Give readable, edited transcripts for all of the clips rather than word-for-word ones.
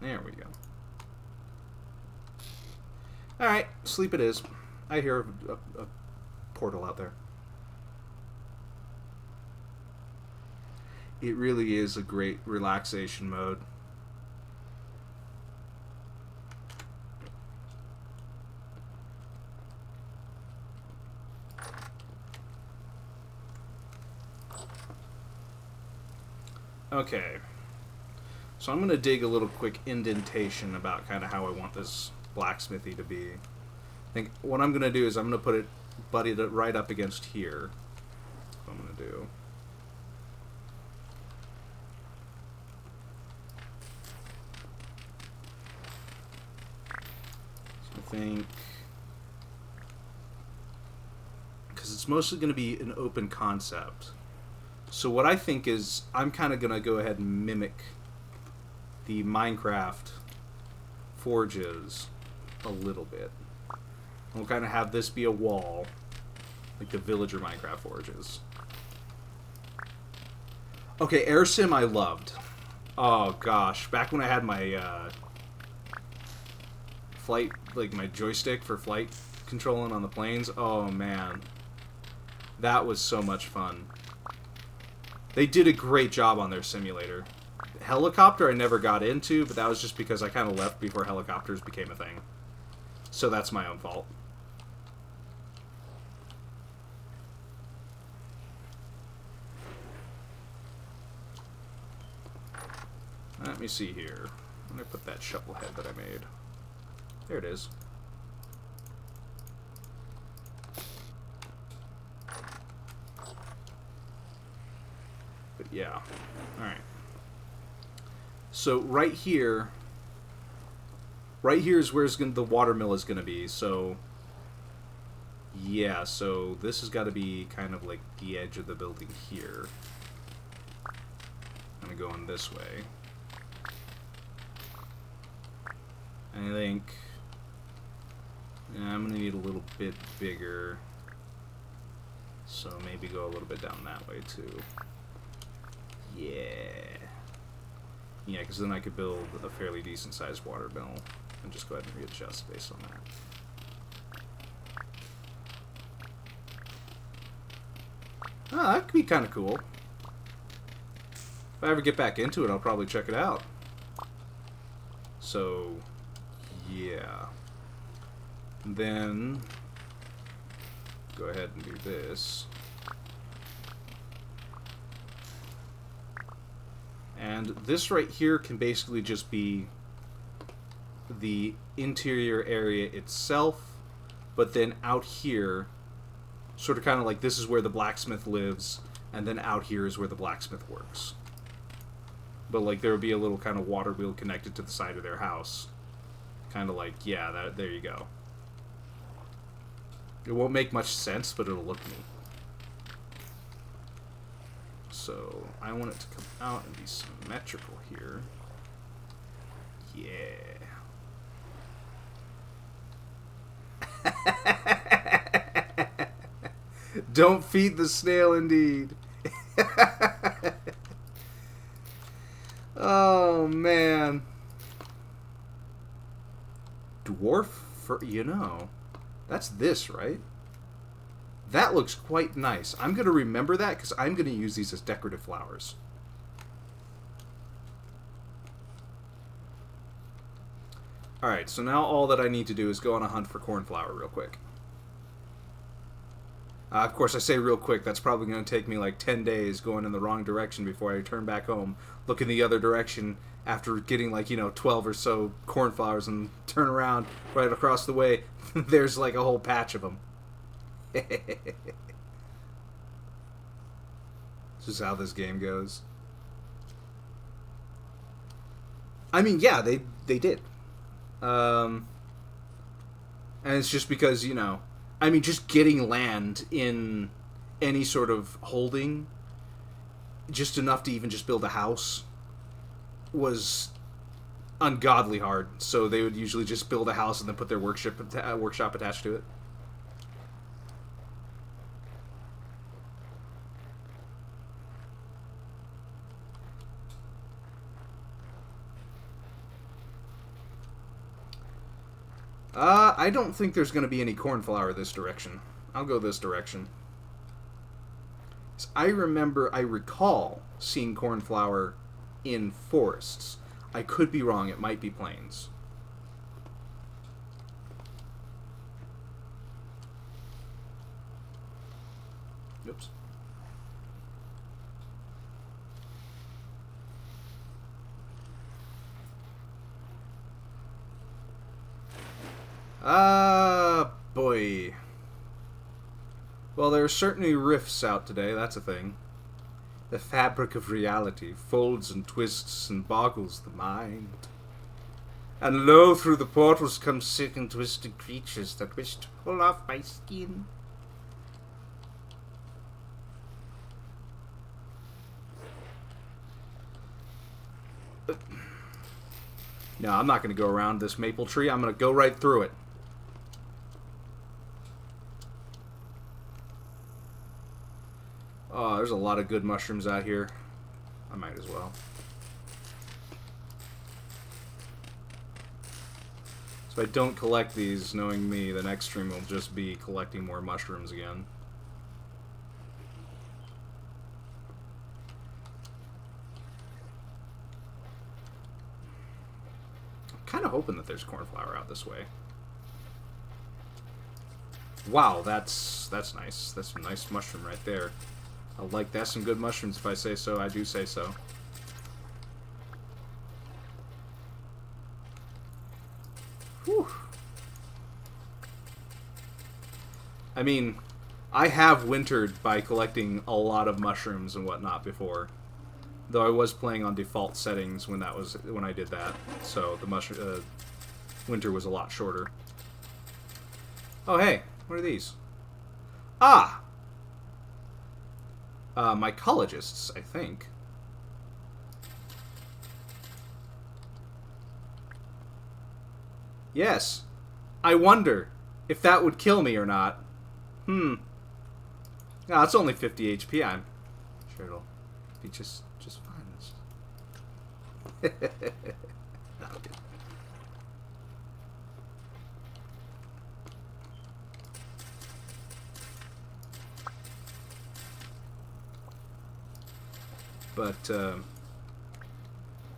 There we go. Alright, sleep it is. I hear a portal out there. It really is a great relaxation mode. Okay. So I'm going to dig a little quick indentation about kind of how I want this blacksmithy to be. I think what I'm going to do is I'm going to put it buddied it right up against here. That's what I'm going to do. So I think... because it's mostly going to be an open concept. So what I think is I'm kind of going to go ahead and mimic the Minecraft forges a little bit. We'll kind of have this be a wall, like the villager Minecraft forges. Okay, Air Sim I loved. Oh gosh, back when I had my flight, like my joystick for flight controlling on the planes, oh man. That was so much fun. They did a great job on their simulator. Helicopter I never got into, but that was just because I kind of left before helicopters became a thing. So that's my own fault. Let me see here. I'm going to put that shovel head that I made. There it is. But yeah. Alright. So right here is where the watermill is going to be. So yeah, so this has got to be kind of like the edge of the building here. I'm going to go in this way. I think I'm going to need a little bit bigger. So maybe go a little bit down that way too. Yeah. Yeah, because then I could build a fairly decent-sized water mill and just go ahead and readjust based on that. Oh, that could be kind of cool. If I ever get back into it, I'll probably check it out. So, yeah. Then, go ahead and do this. And this right here can basically just be the interior area itself, but then out here, sort of kind of like this is where the blacksmith lives, and then out here is where the blacksmith works. But like there would be a little kind of water wheel connected to the side of their house. Kind of like, yeah, there you go. It won't make much sense, but it'll look neat. So I want it to come out and be symmetrical here. Yeah. Don't feed the snail, indeed. Oh, man. Dwarf, that's this, right? That looks quite nice. I'm going to remember that because I'm going to use these as decorative flowers. Alright, so now all that I need to do is go on a hunt for cornflower real quick. Of course, I say real quick, that's probably going to take me like 10 days going in the wrong direction before I turn back home, look in the other direction after getting like, 12 or so cornflowers and turn around right across the way. There's like a whole patch of them. This is how this game goes. I mean, yeah, they did. And it's just because, just getting land in any sort of holding, just enough to even just build a house, was ungodly hard. So they would usually just build a house and then put their workshop attached to it. I don't think there's going to be any cornflower this direction. I'll go this direction. I recall seeing cornflower in forests. I could be wrong. It might be plains. Oops. Boy. Well, there are certainly rifts out today, that's a thing. The fabric of reality folds and twists and boggles the mind. And lo, through the portals come sick and twisted creatures that wish to pull off my skin. No, I'm not going to go around this maple tree. I'm going to go right through it. Oh, there's a lot of good mushrooms out here. I might as well. So if I don't collect these, knowing me, the next stream will just be collecting more mushrooms again. I'm kind of hoping that there's cornflower out this way. Wow, that's nice. That's a nice mushroom right there. I like that's some good mushrooms if I say so. I do say so. Whew. I mean, I have wintered by collecting a lot of mushrooms and whatnot before. Though I was playing on default settings when I did that, so the winter was a lot shorter. Oh hey, what are these? Ah, mycologists, I think. Yes, I wonder if that would kill me or not. No, it's only 50 HP. I'm sure it'll be just fine. Okay. But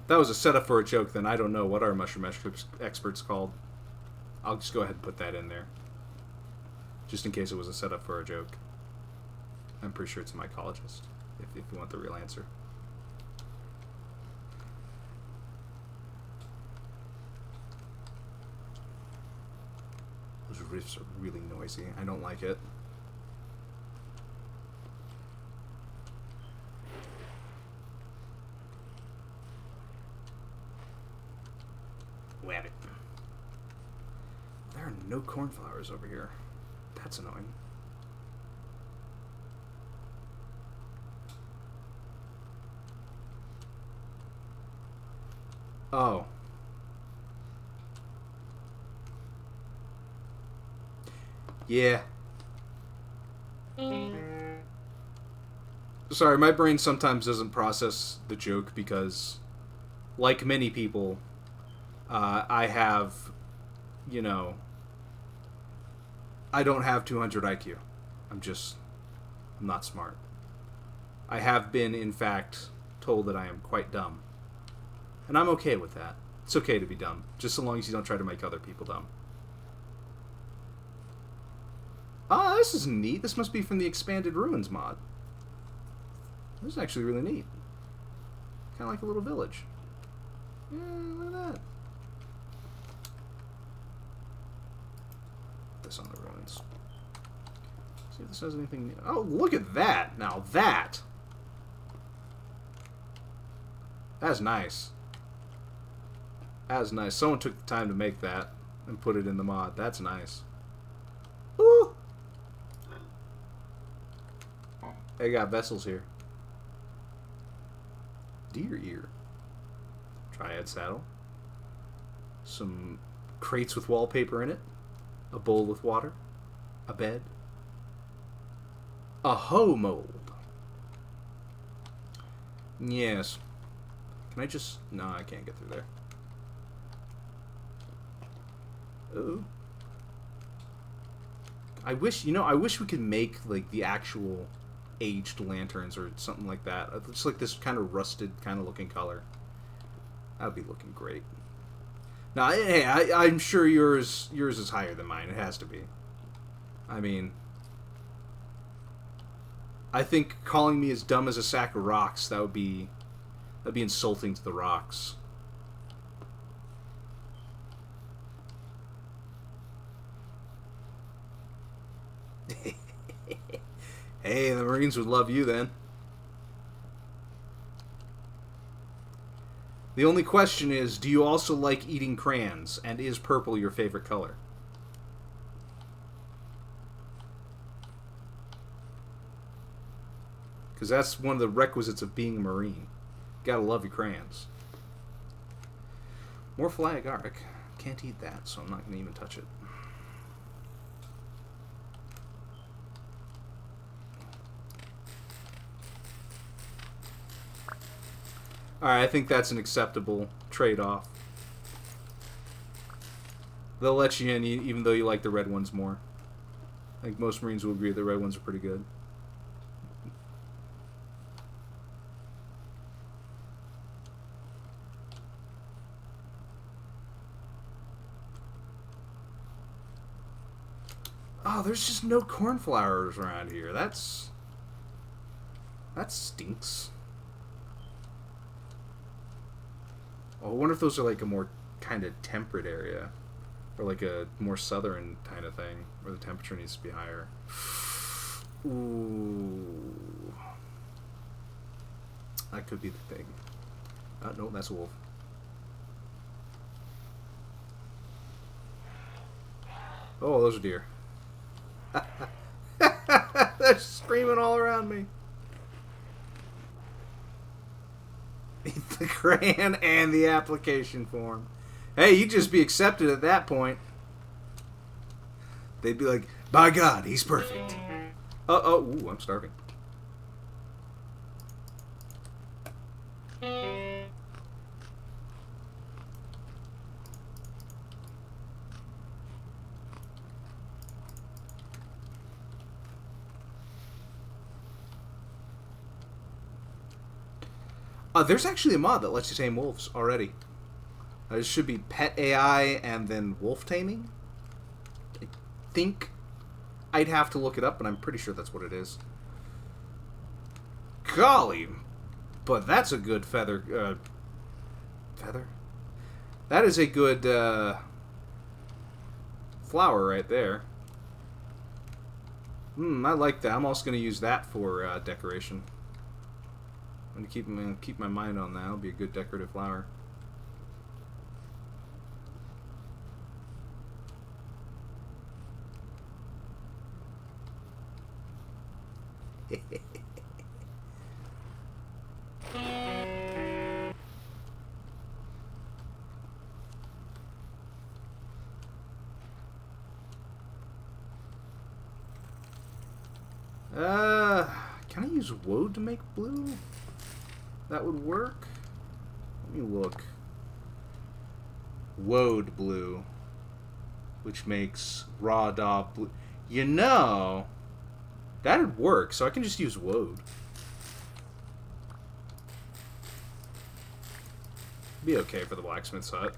that was a setup for a joke. Then I don't know what our mushroom expert's called. I'll just go ahead and put that in there, just in case it was a setup for a joke. I'm pretty sure it's a mycologist, if you want the real answer. Those riffs are really noisy. I don't like it. Wabbit. There are no cornflowers over here. That's annoying. Oh. Yeah. Sorry, my brain sometimes doesn't process the joke because, like many people, I have, you know, I don't have 200 IQ. I'm not smart. I have been, in fact, told that I am quite dumb. And I'm okay with that. It's okay to be dumb, just so long as you don't try to make other people dumb. Ah, this is neat. This must be from the Expanded Ruins mod. This is actually really neat. Kind of like a little village. Yeah, look at that. Put this on the ruins. See if this has anything new. Oh, look at that! Now that's nice. That's nice. Someone took the time to make that and put it in the mod. That's nice. Woo! They got vessels here. Deer ear. Triad saddle. Some crates with wallpaper in it. A bowl with water. A bed. A hoe mold. Yes. Can I just... No, I can't get through there. Ooh. I wish, you know, I wish we could make, like, the actual aged lanterns or something like that. It's like this kind of rusted kind of looking color. That would be looking great. Now, hey, I'm sure yours is higher than mine. It has to be. I mean, I think calling me as dumb as a sack of rocks, that'd be insulting to the rocks. Hey, the Marines would love you then. The only question is, do you also like eating crayons, and is purple your favorite color? Because that's one of the requisites of being a Marine. Gotta love your crayons. More fly agaric. Can't eat that, so I'm not going to even touch it. Alright, I think that's an acceptable trade-off. They'll let you in even though you like the red ones more. I think most Marines will agree the red ones are pretty good. Oh, there's just no cornflowers around here. That stinks. Oh, I wonder if those are like a more kind of temperate area. Or like a more southern kind of thing. Where the temperature needs to be higher. Ooh. That could be the thing. No, that's a wolf. Oh, those are deer. They're screaming all around me. The crayon and the application form. Hey, you'd just be accepted at that point. They'd be like, by God, he's perfect. Ooh, I'm starving. There's actually a mod that lets you tame wolves already. It should be pet AI and then wolf taming. I think I'd have to look it up, but I'm pretty sure that's what it is. Golly, but that's a good feather. Feather? That is a good flower right there. I like that. I'm also going to use that for decoration. I'm gonna keep my mind on that. It'll be a good decorative flower. Can I use woad to make blue? That would work. Let me look. Woad blue, which makes raw daub blue. You know, that'd work. So I can just use woad. Be okay for the blacksmith's hut.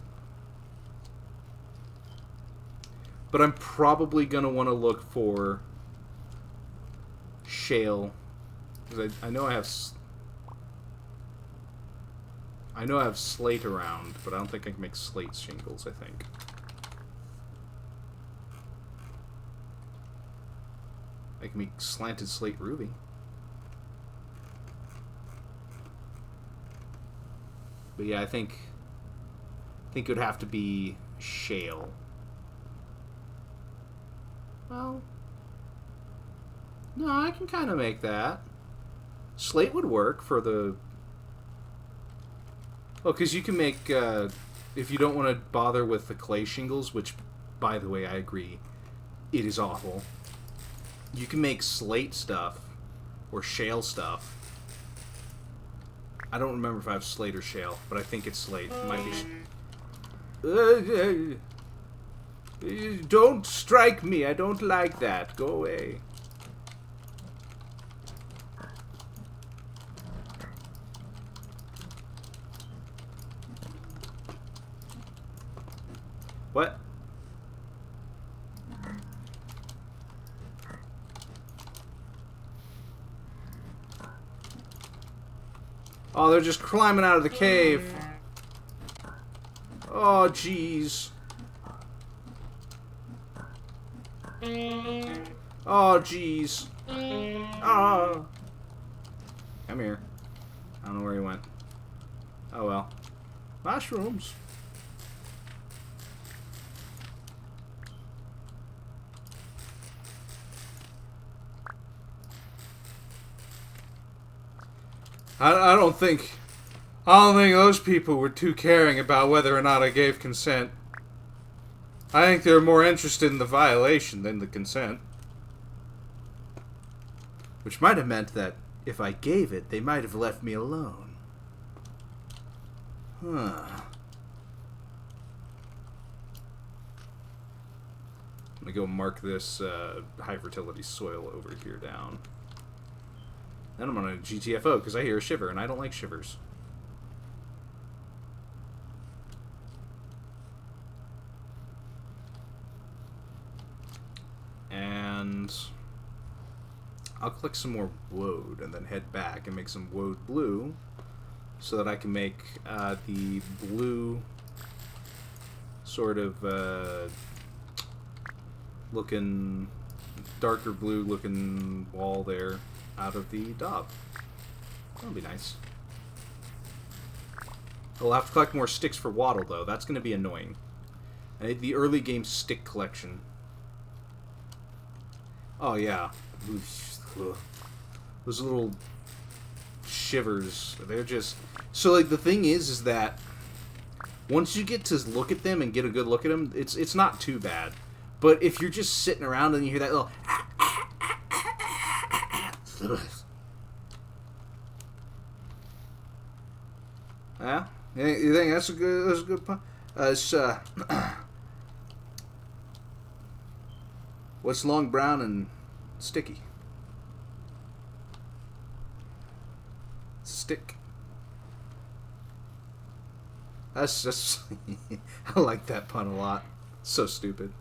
But I'm probably gonna want to look for shale, because I know I have. I know I have slate around, but I don't think I can make slate shingles, I think. I can make slanted slate ruby. But yeah, I think it would have to be shale. Well, no, I can kind of make that. Slate would work for the... Oh, because you can make, if you don't want to bother with the clay shingles, which, by the way, I agree, it is awful. You can make slate stuff, or shale stuff. I don't remember if I have slate or shale, but I think it's slate. It might be... Don't strike me. I don't like that. Go away. What? Oh, they're just climbing out of the cave. Oh, jeez. Oh, jeez. Oh. Come here. I don't know where he went. Oh, well. Mushrooms. I don't think those people were too caring about whether or not I gave consent. I think they were more interested in the violation than the consent. Which might have meant that if I gave it, they might have left me alone. Huh. I'm gonna go mark this high fertility soil over here down. Then I'm on a GTFO because I hear a shiver and I don't like shivers. And I'll collect some more woad and then head back and make some woad blue so that I can make the blue sort of looking, darker blue looking wall there out of the daub. That'll be nice. I'll have to collect more sticks for wattle though. That's going to be annoying. I need the early game stick collection. Oh yeah. Ugh. Those little shivers. They're just... So like the thing is that once you get to look at them and get a good look at them, it's not too bad. But if you're just sitting around and you hear that little... Yeah? You think that's a good pun? What's long, brown, and sticky? Stick. That's just... I like that pun a lot. So stupid.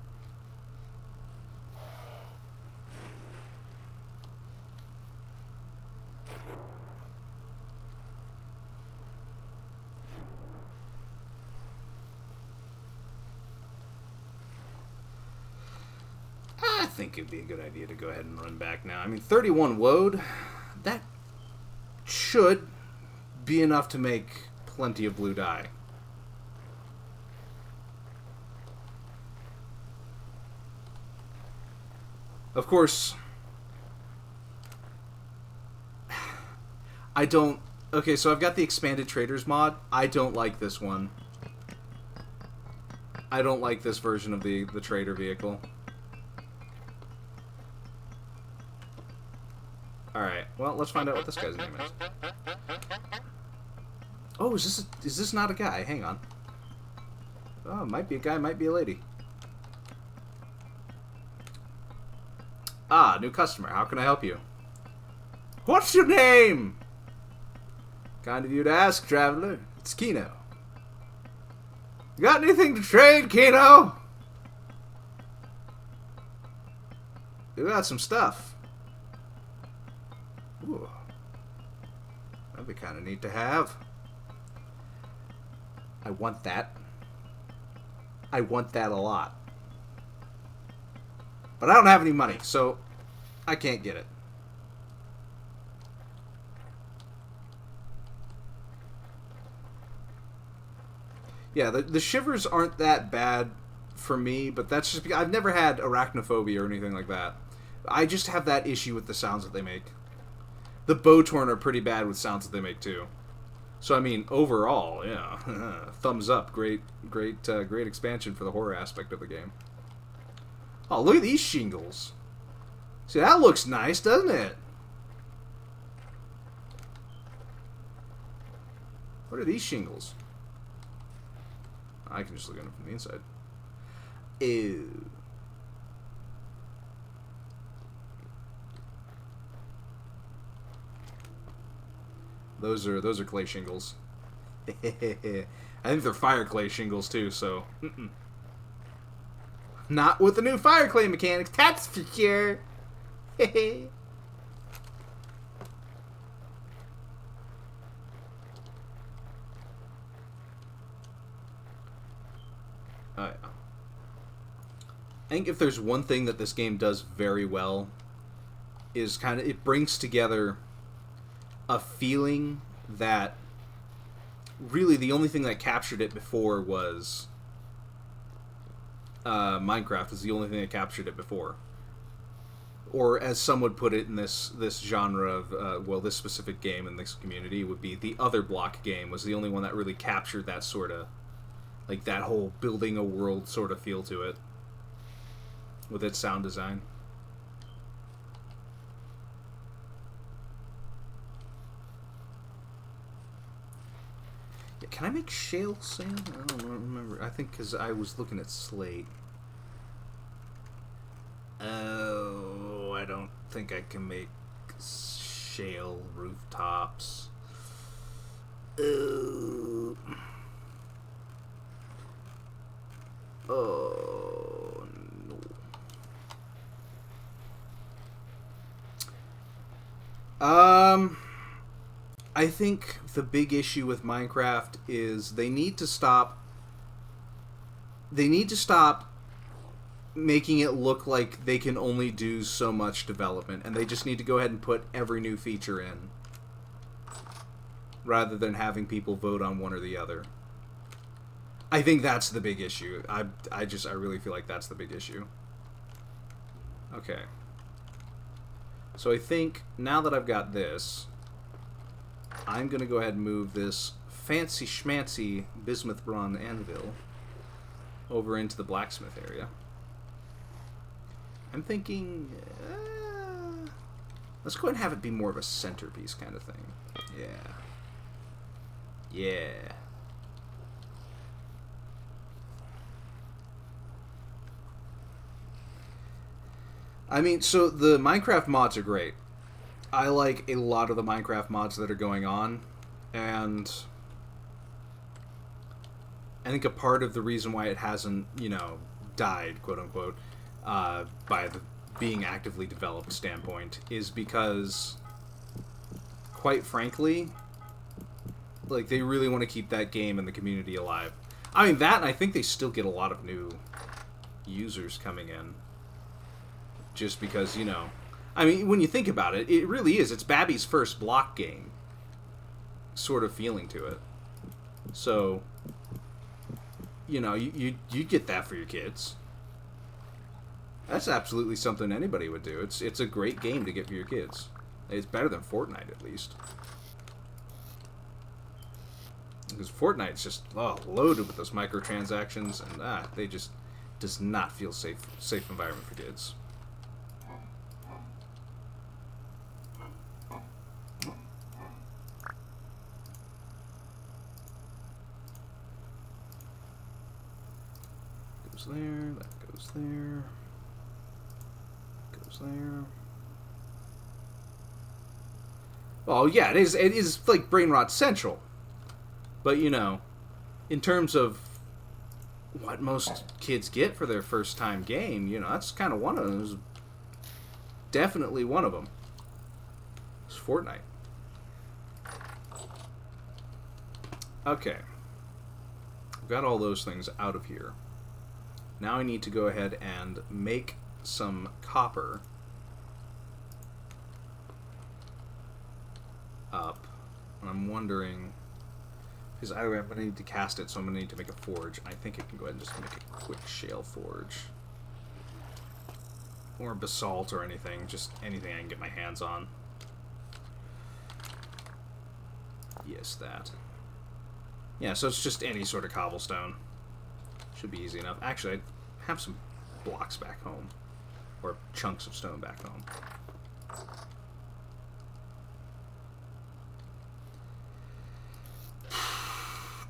I think it'd be a good idea to go ahead and run back now. I mean, 31 woad, that should be enough to make plenty of blue dye. Of course, I don't... Okay, so I've got the expanded traders mod. I don't like this one. I don't like this version of the trader vehicle. Alright, well, let's find out what this guy's name is. Oh, is this not a guy? Hang on. Oh, might be a guy, might be a lady. Ah, new customer. How can I help you? What's your name? Kind of you to ask, traveler. It's Kino. You got anything to trade, Kino? You got some stuff. Ooh. That'd be kind of neat to have. I want that. I want that a lot. But I don't have any money, so I can't get it. Yeah, the shivers aren't that bad for me, but that's just because I've never had arachnophobia or anything like that. I just have that issue with the sounds that they make. The Bowtorn are pretty bad with sounds that they make too. So I mean, overall, yeah, thumbs up. Great expansion for the horror aspect of the game. Oh, look at these shingles. See, that looks nice, doesn't it? What are these shingles? I can just look at them from the inside. Ew. Those are clay shingles. I think they're fire clay shingles too, so not with the new fire clay mechanics, that's for sure. Oh yeah. I think if there's one thing that this game does very well is kind of it brings together a feeling that really the only thing that captured it before was Minecraft was the only thing that captured it before. Or as some would put it in this genre of, well, this specific game in this community would be the other block game was the only one that really captured that sort of, like that whole building a world sort of feel to it with its sound design. Can I make shale sand? I don't remember. I think because I was looking at slate. Oh, I don't think I can make shale rooftops. Oh, no. I think the big issue with Minecraft is they need to stop making it look like they can only do so much development, and they just need to go ahead and put every new feature in rather than having people vote on one or the other. I think that's the big issue. I really feel like that's the big issue. Okay. So I think now that I've got this, I'm going to go ahead and move this fancy schmancy bismuth bronze anvil over into the blacksmith area. I'm thinking, let's go ahead and have it be more of a centerpiece kind of thing. Yeah. Yeah. I mean, so the Minecraft mods are great. I like a lot of the Minecraft mods that are going on, and I think a part of the reason why it hasn't, died, quote-unquote, by the being actively developed standpoint is because, quite frankly, like, they really want to keep that game and the community alive. I mean, that, and I think they still get a lot of new users coming in. Just because, I mean, when you think about it, it really is. It's Babby's first block game sort of feeling to it. So, you get that for your kids. That's absolutely something anybody would do. It's a great game to get for your kids. It's better than Fortnite, at least. Because Fortnite's just loaded with those microtransactions, and they just does not feel safe environment for kids. There, that goes there, goes there. Well, yeah, it is like brain rot central. But, in terms of what most kids get for their first time game, that's kind of one of them. It's definitely one of them. It's Fortnite. Okay. I've got all those things out of here. Now I need to go ahead and make some copper up. And I'm wondering, because I'm going to need to cast it, so I'm going to need to make a forge. I think I can go ahead and just make a quick shale forge. Or basalt or anything, just anything I can get my hands on. Yes, that. Yeah, so it's just any sort of cobblestone. Should be easy enough. Actually, I have some blocks back home. Or chunks of stone back home.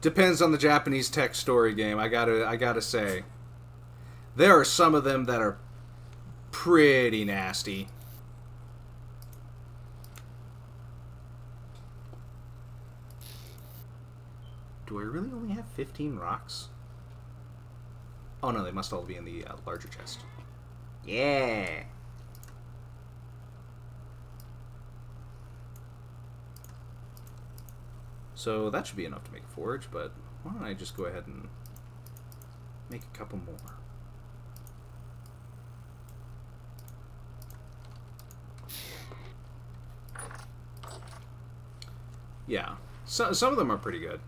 Depends on the Japanese tech story game, I gotta say. There are some of them that are pretty nasty. Do I really only have 15 rocks? Oh no, they must all be in the larger chest. Yeah! So that should be enough to make a forge, but why don't I just go ahead and make a couple more. Yeah, so, some of them are pretty good.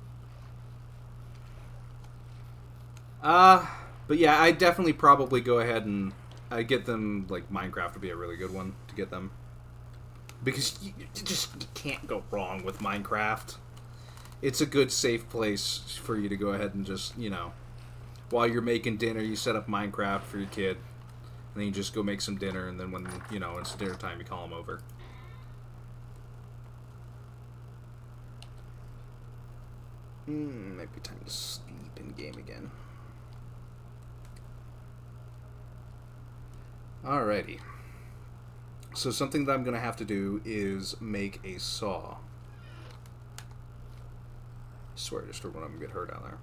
But yeah, I definitely probably go ahead and get them, like, Minecraft would be a really good one to get them. Because you can't go wrong with Minecraft. It's a good, safe place for you to go ahead and just, you know, while you're making dinner, you set up Minecraft for your kid. And then you just go make some dinner, and then when, you know, it's dinner time, you call them over. Might be time to sleep in game again. Alrighty. So something that I'm going to have to do is make a saw. I swear I just heard one of them get hurt down there.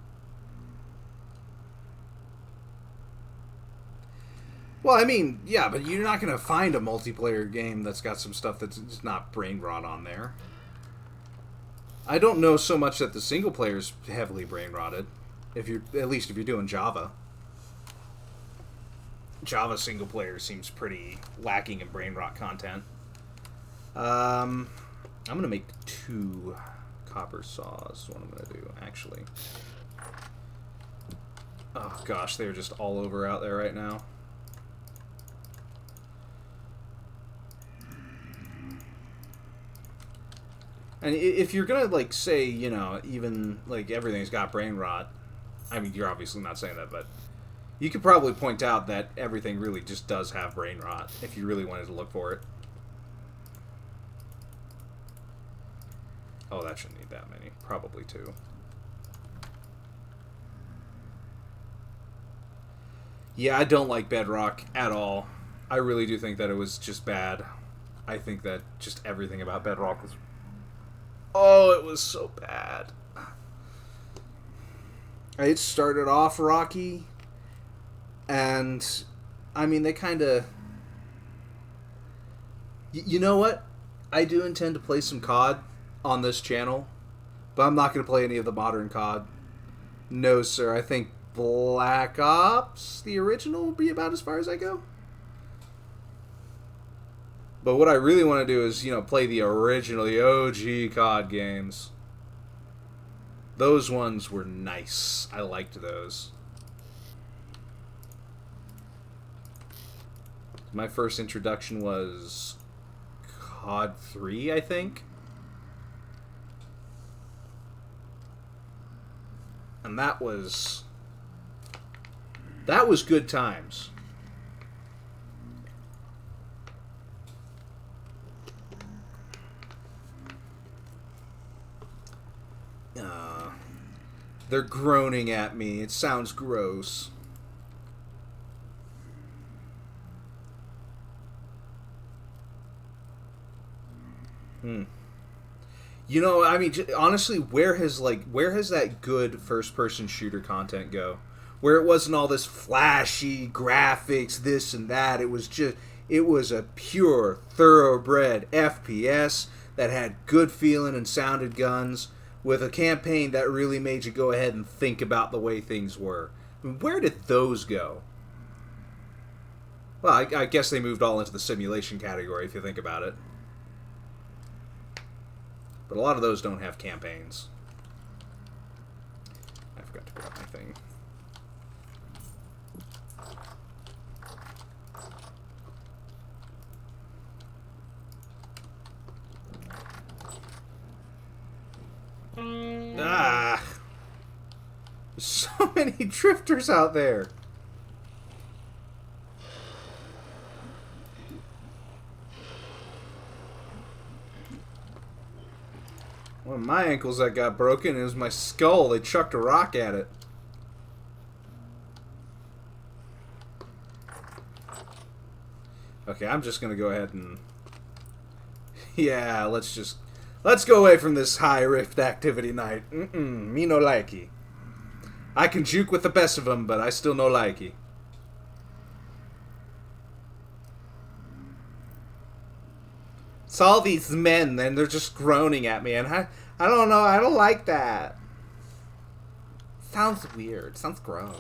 Well, I mean, yeah, but you're not going to find a multiplayer game that's got some stuff that's just not brain rot on there. I don't know so much that the single player's heavily brain rotted. If you're, at least if you're doing Java. Java single player seems pretty lacking in brain rot content. I'm gonna make 2 copper saws. Is what I'm gonna do, actually. Oh gosh, they're just all over out there right now. And if you're gonna, like, say, you know, even, like, everything's got brain rot, I mean, you're obviously not saying that, but you could probably point out that everything really just does have brain rot, if you really wanted to look for it. Oh, that shouldn't need that many. Probably 2. Yeah, I don't like Bedrock at all. I really do think that it was just bad. I think that just everything about Bedrock was... Oh, it was so bad. It started off rocky, and, I mean, they kind of... You know what? I do intend to play some COD on this channel, but I'm not going to play any of the modern COD. No, sir. I think Black Ops, the original, will be about as far as I go. But what I really want to do is, you know, play the original, the OG COD games. Those ones were nice. I liked those. My first introduction was COD 3, I think. And that was good times. They're groaning at me. It sounds gross. You know, I mean, honestly, where has that good first-person shooter content go? Where it wasn't all this flashy graphics, this and that. It was a pure, thoroughbred FPS that had good feeling and sounded guns, with a campaign that really made you go ahead and think about the way things were. I mean, where did those go? Well, I guess they moved all into the simulation category, if you think about it. But a lot of those don't have campaigns. I forgot to grab my thing. Ah! There's so many drifters out there. One of my ankles that got broken is my skull. They chucked a rock at it. Okay, I'm just gonna go ahead and... Yeah, let's go away from this high rift activity night. Me no likey. I can juke with the best of them, but I still no likey. It's all these men, and they're just groaning at me, and I don't know, I don't like that. Sounds weird. Sounds gross.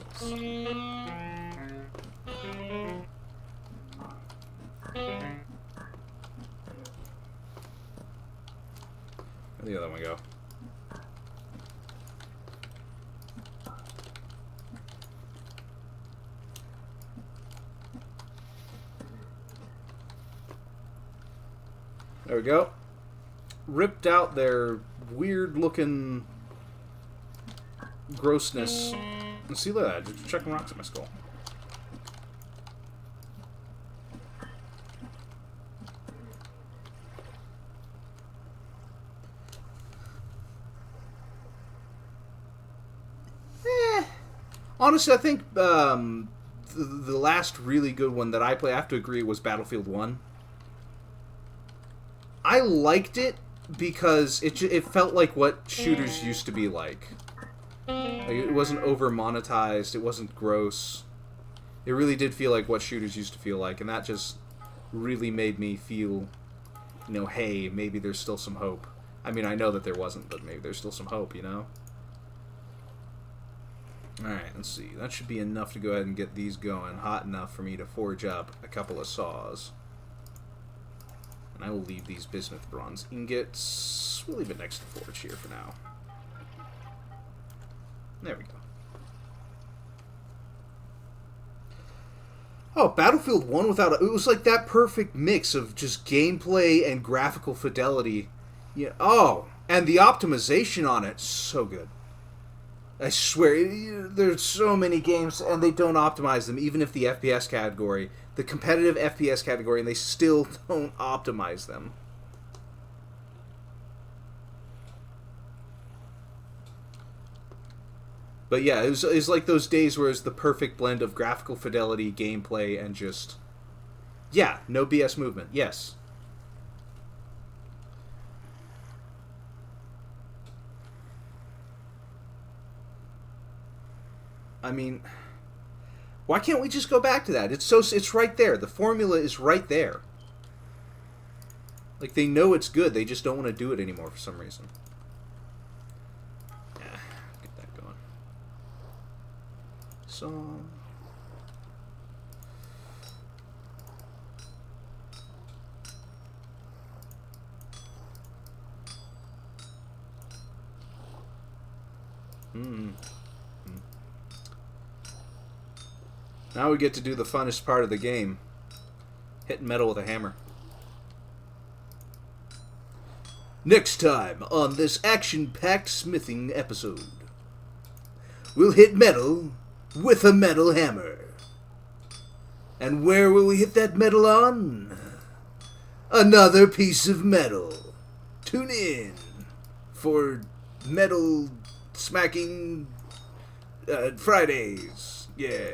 Where'd the other one go? There we go. Ripped out their weird-looking grossness. And see, look at that. Just chucking rocks at my skull. Honestly, I think the last really good one that I played, I have to agree, was Battlefield 1. I liked it because it felt like what shooters used to be like. It wasn't over monetized. It wasn't gross. It really did feel like what shooters used to feel like, and that just really made me feel, you know, hey, maybe there's still some hope. I mean, I know that there wasn't, but maybe there's still some hope, you know? Alright, let's see. That should be enough to go ahead and get these going. Hot enough for me to forge up a couple of saws. And I will leave these bismuth bronze ingots. We'll leave it next to forge here for now. There we go. Oh, Battlefield 1 without it was like that perfect mix of just gameplay and graphical fidelity. Yeah. Oh, and the optimization on it, so good. I swear, there's so many games and they don't optimize them, even if the FPS category, the competitive FPS category, and they still don't optimize them. But yeah, it was like those days where it's the perfect blend of graphical fidelity, gameplay, and just... Yeah, no BS movement, yes. I mean, why can't we just go back to that? It's right there. The formula is right there. Like, they know it's good, they just don't want to do it anymore for some reason. Yeah, get that going. So... Now we get to do the funnest part of the game. Hitting metal with a hammer. Next time on this action-packed smithing episode, we'll hit metal with a metal hammer. And where will we hit that metal on? Another piece of metal. Tune in for metal smacking Fridays. Yeah.